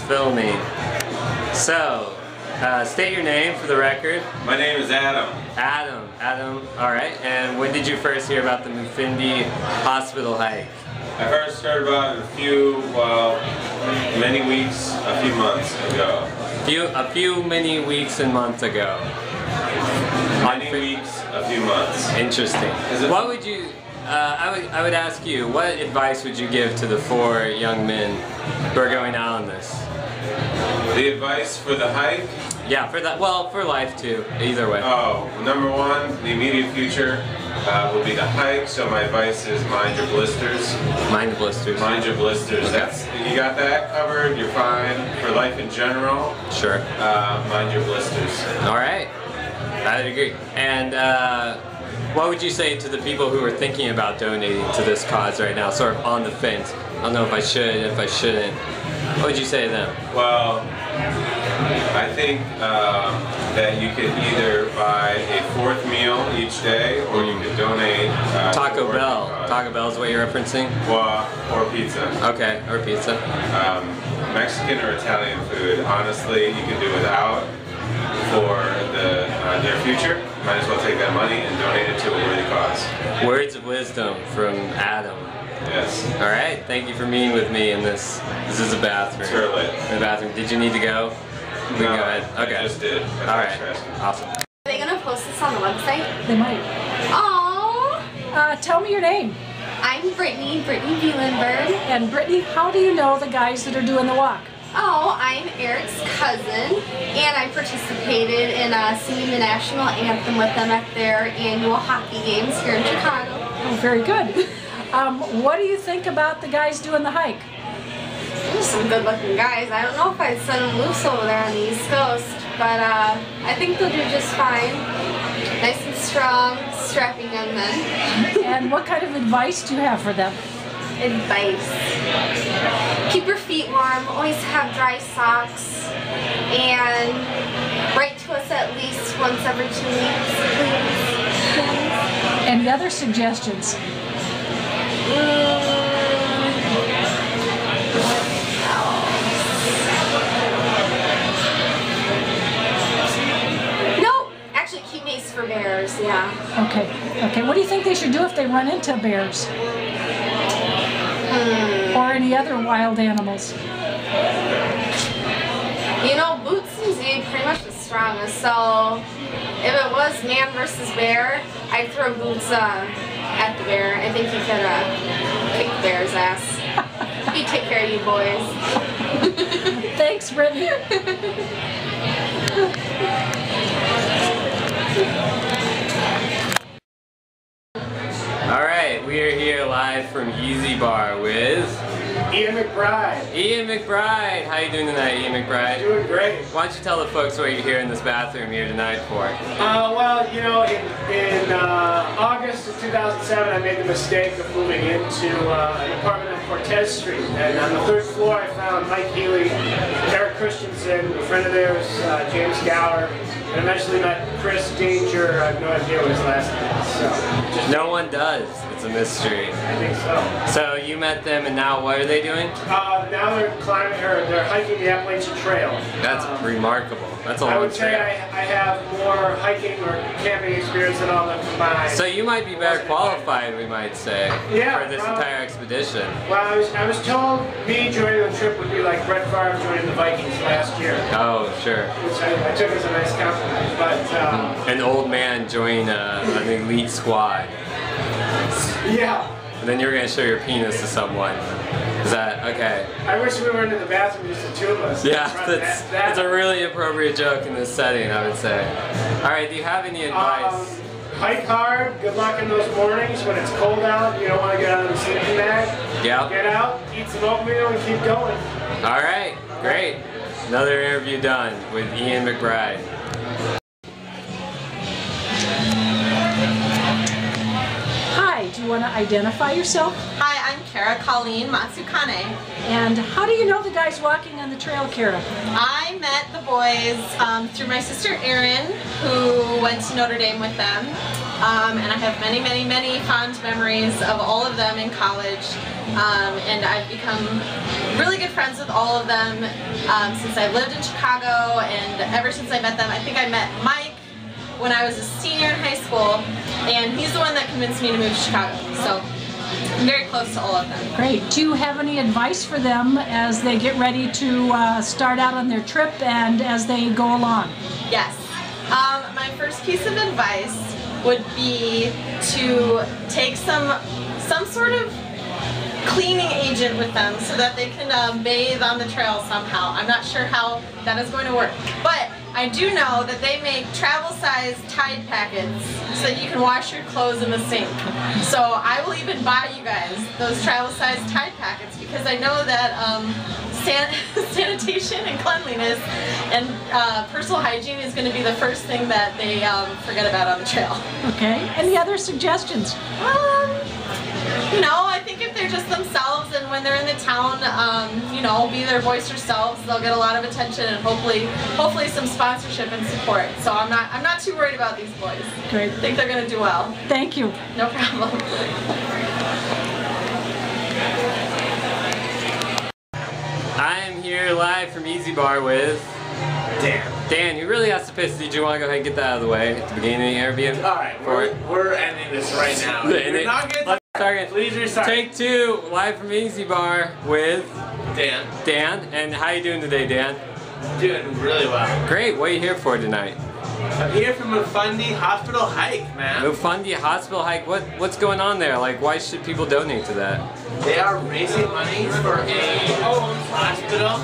filming. So, state your name for the record. My name is Adam. Adam, alright. And when did you first hear about the Mufindi hospital hike? I first heard about it a few months ago. Many weeks and months ago. A few months. Interesting. What would you, I would ask you, what advice would you give to the 4 young men who are going out on this? The advice for the hike? Yeah, for that. Well, for life too. Either way. Oh, number 1, the immediate future will be the hike. So my advice is mind your blisters. Mind the blisters. Mind your blisters. Okay. You got that covered. You're fine. For life in general. Sure. Mind your blisters. All right. I would agree. And what would you say to the people who are thinking about donating to this cause right now, sort of on the fence? I don't know if I should, if I shouldn't. What would you say to them? Well, I think that you could either buy a 4th meal each day, or you could donate Taco Bell. Taco Bell is what you're referencing? Well, or pizza. Okay, or pizza. Mexican or Italian food, honestly, you can do without for the near future. Might as well take that money and donate it to a worthy cause. Words of wisdom from Adam. Yes. All right. Thank you for meeting with me in this. This is a bathroom. It's early. The bathroom. Did you need to go? We No, go ahead. Okay. I just did. All right. Awesome. Are they gonna post this on the website? They might. Aww. Tell me your name. I'm Brittany Bielenberg. And Brittany, how do you know the guys that are doing the walk? Oh, I'm Eric's cousin, and I participated in singing the national anthem with them at their annual hockey games here in Chicago. Oh, very good. What do you think about the guys doing the hike? There's some good-looking guys. I don't know if I'd send them loose over there on the East Coast, but I think they'll do just fine. Nice and strong, strapping young men. And what kind of advice do you have for them? Advice. Keep your feet warm, always have dry socks, and write to us at least once every 2 weeks, please. Any other suggestions? No, actually keep mace for bears, yeah. Okay. What do you think they should do if they run into bears? Or any other wild animals? You know, boots seems to be pretty much the strongest, so if it was man versus bear, I'd throw boots at the bear. I think he could kick the bear's ass. He'd take care of you boys. Thanks, Brittany. Alright, we are here live from Easy Bar with Ian McBride. Ian McBride. How you doing tonight, Ian McBride? Doing great. Why don't you tell the folks what you're here in this bathroom here tonight for? Well, you know, in August of 2007, I made the mistake of moving into an apartment on Cortez Street. And on the 3rd floor, I found Mike Healy, Eric Christensen, a friend of theirs, James Gower, and eventually met Chris Danger. I have no idea what his last name is. So, No one does. It's a mystery. I think so. So you met them, and now what are they doing? Now they're climbing, or they're hiking the Appalachian Trail. That's remarkable. That's a I long would say trail. I have more hiking or camping experience than all of them combined. So you might be better qualified, we might say, Yeah, for this entire expedition. Well, I was told me joining the trip would be like Brett Favre joining the Vikings last year, Oh, sure. which I took as a nice compliment. But An old man join an elite squad. yeah, And then you're going to show your penis to someone. Is that okay? I wish we were in the bathroom just the 2 of us. Yeah, that's a really appropriate joke in this setting, I would say. Alright, do you have any advice? Hike hard. Good luck in those mornings when it's cold out. You don't want to get out of the sleeping bag. Yep. Get out, eat some oatmeal, and keep going. Alright, great. Another interview done with Ian McBride. Hi, do you want to identify yourself? Hi, I'm Kara Colleen Matsukane. And how do you know the guys walking on the trail, Kara? I met the boys through my sister Erin, who went to Notre Dame with them. And I have many, many, many fond memories of all of them in college. And I've become really good friends with all of them since I lived in Chicago, and ever since I met them. I think I met Mike when I was a senior in high school, and he's the one that convinced me to move to Chicago. So I'm very close to all of them. Great. Do you have any advice for them as they get ready to start out on their trip and as they go along? Yes. My first piece of advice would be to take some sort of cleaning agent with them so that they can bathe on the trail somehow. I'm not sure how that is going to work, but I do know that they make travel-sized Tide packets so that you can wash your clothes in the sink. So I will even buy you guys those travel-sized Tide packets because I know that sanitation and cleanliness and personal hygiene is going to be the first thing that they forget about on the trail. Okay. Any other suggestions? No, I think if they're just themselves and when they're in the town, you know, be their boisterous selves, they'll get a lot of attention and hopefully some sponsorship and support. So I'm not too worried about these boys. Great. I think they're going to do well. Thank you. No problem. I am here live from Easy Bar with Dan. Dan. You really has to piss. Did you want to go ahead and get that out of the way at the beginning of the interview? Alright, we're ending this right now. You're not getting Let's start again. Please restart. Take 2, live from Easy Bar with Dan. Dan. And how you doing today, Dan? Doing really well. Great. What are you here for tonight? I'm here from Mufindi Hospital Hike, man. Mufindi Hospital Hike. What's going on there? Like, why should people donate to that? They are raising money for a hospital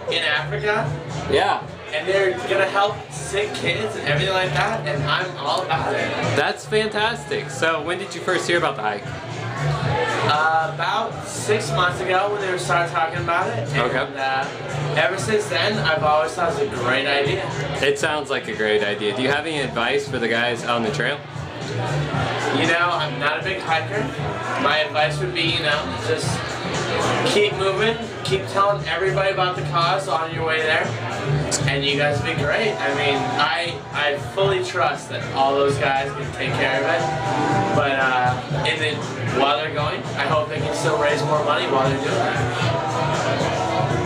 in Africa. Yeah. And they're gonna help sick kids and everything like that, and I'm all about it. That's fantastic. So when did you first hear about the hike? About 6 months ago when they started talking about it. And, Okay. ever since then, I've always thought it was a great idea. It sounds like a great idea. Do you have any advice for the guys on the trail? You know, I'm not a big hiker. My advice would be, you know, just keep moving, keep telling everybody about the cause on your way there, and you guys will be great. I mean, I fully trust that all those guys can take care of it, but while they're going, I hope they can still raise more money while they're doing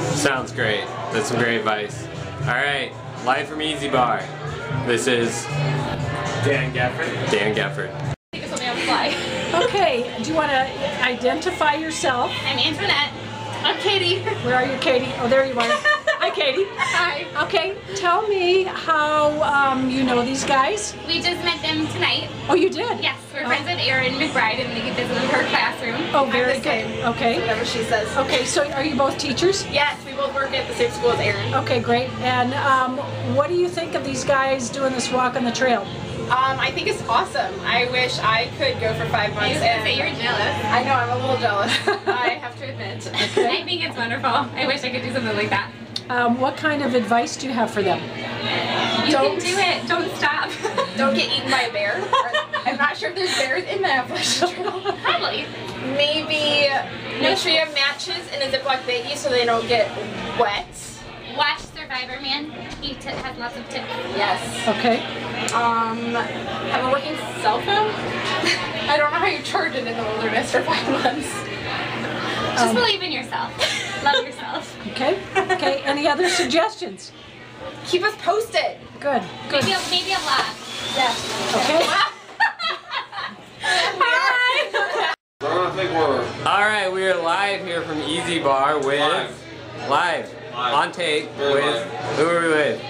it. Sounds great. That's some great advice. All right, live from Easy Bar. This is Dan Gafford. Dan Gafford. Think of something on the fly. Okay. Do you want to identify yourself? I'm Antoinette. I'm Katie. Where are you, Katie? Oh, there you are. Hi, Katie. Hi. Okay. Tell me how you know these guys. We just met them tonight. Oh, you did? Yes, we're friends with Erin McBride and we visited her classroom. Oh, very I'm the good. same. Okay. Whatever she says. Okay. So, are you both teachers? Yes, we both work at the same school as Erin. Okay, great. And what do you think of these guys doing this walk on the trail? I think it's awesome. I wish I could go for 5 I months. was gonna say you're jealous. I know, I'm a little jealous. I have to admit. I think it's wonderful. I wish I could do something like that. What kind of advice do you have for them? You can do it. Don't stop. Don't get eaten by a bear. I'm not sure if there's bears in the Appalachian Trail. Probably. Maybe make sure you have matches in a Ziploc baggie so they don't get wet. Watch Survivor Man. He has lots of tips. Yes. Okay. Have a working cell phone. I don't know how you charge it in the wilderness for 5 months. Just believe in yourself. Love yourself. Okay. Okay. Any other suggestions? Keep us posted. Good. Good. Maybe a lot. Yes. Okay. Hi. I think we're All right, we are live here from Easy Bar with live on tape Very with who are we with?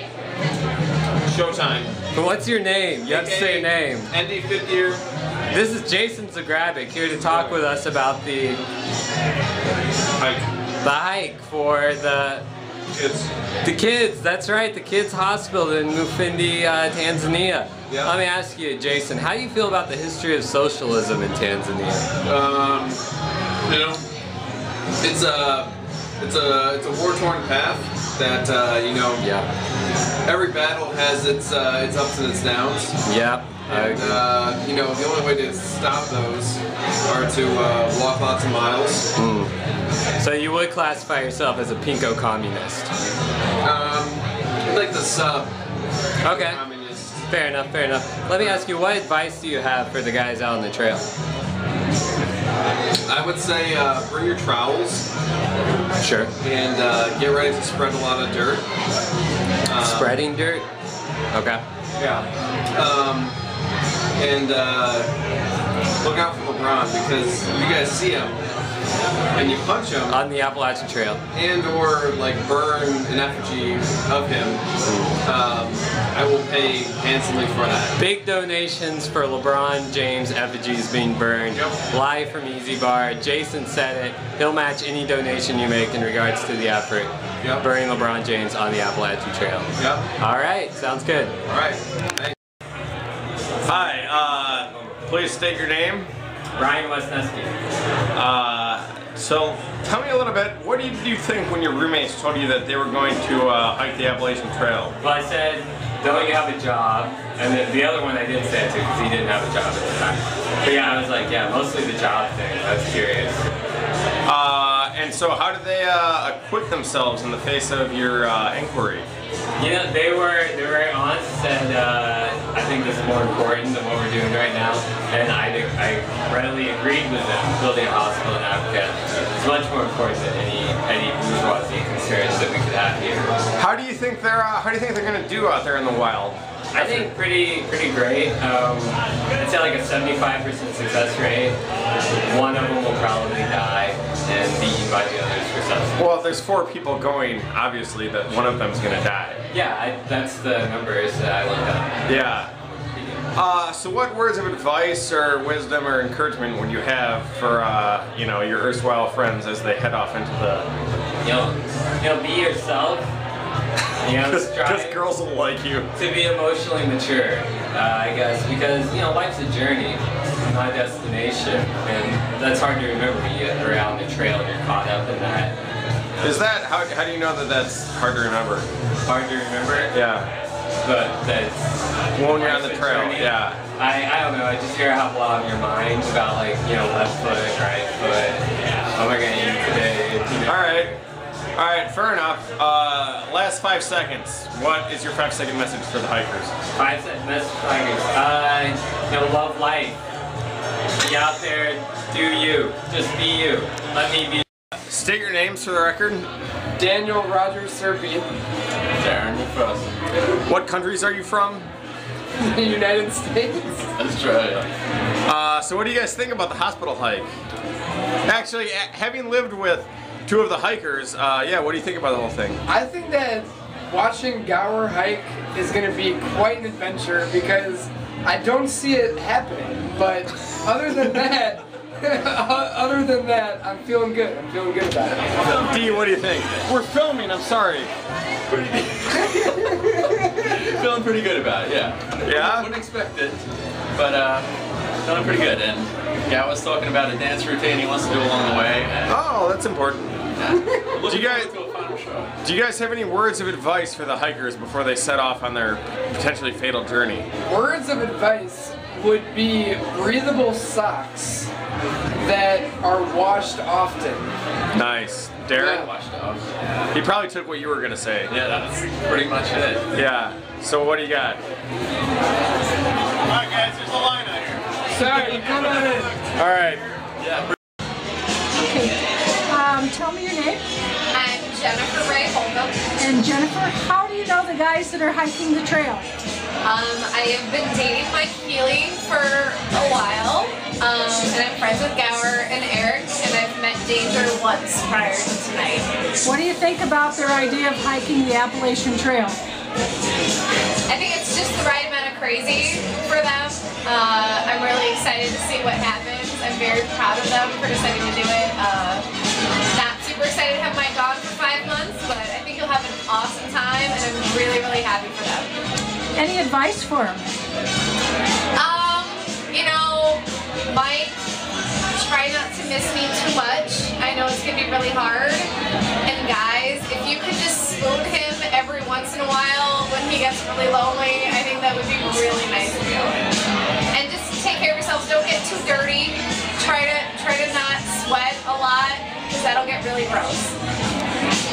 Showtime. But what's your name? You have to say your name. ND 5th year. This is Jason Zagrabic here to talk with us about the hike for the kids. That's right, the kids hospital in Mufindi, Tanzania. Yeah. Let me ask you, Jason, how do you feel about the history of socialism in Tanzania? You know, it's a war-torn path that you know. Yeah. Every battle has its ups and its downs. Yeah. And you know, the only way to stop those are to walk lots of miles. So you would classify yourself as a pinko communist? I'd like the sub. Okay. Communist. Fair enough, fair enough. Let me ask you, what advice do you have for the guys out on the trail? I would say bring your trowels. Sure. And get ready to spread a lot of dirt. Spreading dirt? Okay. Yeah. And look out for LeBron, because you guys see him and you punch him On the Appalachian Trail. and or like burn an effigy of him, I will pay handsomely for that. Big donations for LeBron James effigies being burned. Yep. Live from Easy Bar. Jason said it. He'll match any donation you make in regards to the effort. Yep. Burning LeBron James on the Appalachian Trail. Yep. All right, sounds good. All right. Thanks. Hi, please state your name. Ryan Westneski. So tell me a little bit, what did you think when your roommates told you that they were going to hike the Appalachian Trail? Well, I said, don't you have a job? And the other one I didn't say it to because he didn't have a job at the time. But yeah, I was like, yeah, mostly the job thing. I was curious. And so how did they acquit themselves in the face of your inquiry? You know, they were very honest, said, I think this is more important than what we're doing right now. And I readily agreed with them. Building a hospital in Africa is much more important than any bourgeoisie concerns that we could have here. How do you think they're going to do out there in the wild? I think pretty great. I'd say like a 75% success rate. One of them will probably die and be eaten by the others for substance. Well, if there's 4 people going, obviously that one of them's going to die. Yeah, that's the numbers that I looked up. Yeah. So what words of advice or wisdom or encouragement would you have for you know, your erstwhile friends as they head off into the... You know, be yourself. You know, because girls will like you. To be emotionally mature, I guess, because, you know, life's a journey, not a destination, and that's hard to remember when you get around the trail and you're caught up in that. Is that, how do you know that that's hard to remember? Hard to remember? Yeah. But that's... When you're on the trail, journey. yeah. I don't know, I just hear how long your mind about, like, you know, left foot, right foot, what am I going to eat today? You know? Alright, fair enough. Last 5 seconds. What is your 5-second message for the hikers? 5-second message for the hikers. You know, love life. Be out there, do you. Just be you. Let me be. State your names for the record. Daniel Rogers Serbian. Darren Frost. What countries are you from? The United States. Australia. So what do you guys think about the hospital hike? Actually, having lived with 2 of the hikers, yeah, what do you think about the whole thing? I think that watching Gower hike is going to be quite an adventure because I don't see it happening. But other than that, I'm feeling good. I'm feeling good about it. D, what do you think? We're filming, I'm sorry. Feeling pretty good about it, yeah. Yeah? Wouldn't expect it, but feeling pretty good. And Gal was talking about a dance routine he wants to do along the way. And oh, that's important. yeah. Do you guys to a final show. Do you guys have any words of advice for the hikers before they set off on their potentially fatal journey? Words of advice would be breathable socks that are washed often. Nice. Darren? Washed off. He probably took what you were going to say. Yeah, that's pretty much it. Yeah. So what do you got? Alright guys, there's a line out here. Sorry, come on in. Alright. Yeah. Okay. Tell me your name. I'm Jennifer Ray Holcomb. And Jennifer, how do you know the guys that are hiking the trail? I have been dating Mike Healy for a while, and I'm friends with Gower and Eric, and I've met Danger once prior to tonight. What do you think about their idea of hiking the Appalachian Trail? I think it's just the right amount of crazy for them. I'm really excited to see what happens. I'm very proud of them for deciding to do it. Not super excited to have Mike gone for 5 months, but I think he'll have an awesome time, and I'm really, really happy for them. Any advice for him? You know, Mike, try not to miss me too much. I know it's gonna be really hard. And guys, if you could just spoon him every once in a while when he gets really lonely, I think that would be really nice of you. And just take care of yourselves. Don't get too dirty. Try to not sweat a lot, because that'll get really gross.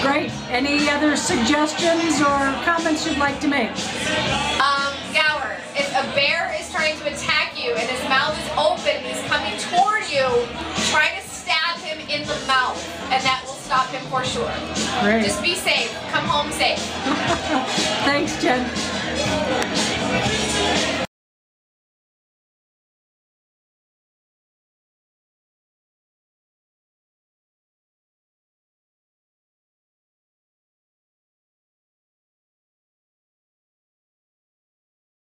Great. Any other suggestions or comments you'd like to make? Gower, if a bear is trying to attack you and his mouth is open and he's coming toward you, try to stab him in the mouth, and that will stop stop him for sure. Great. Just be safe. Come home safe. Thanks, Jen.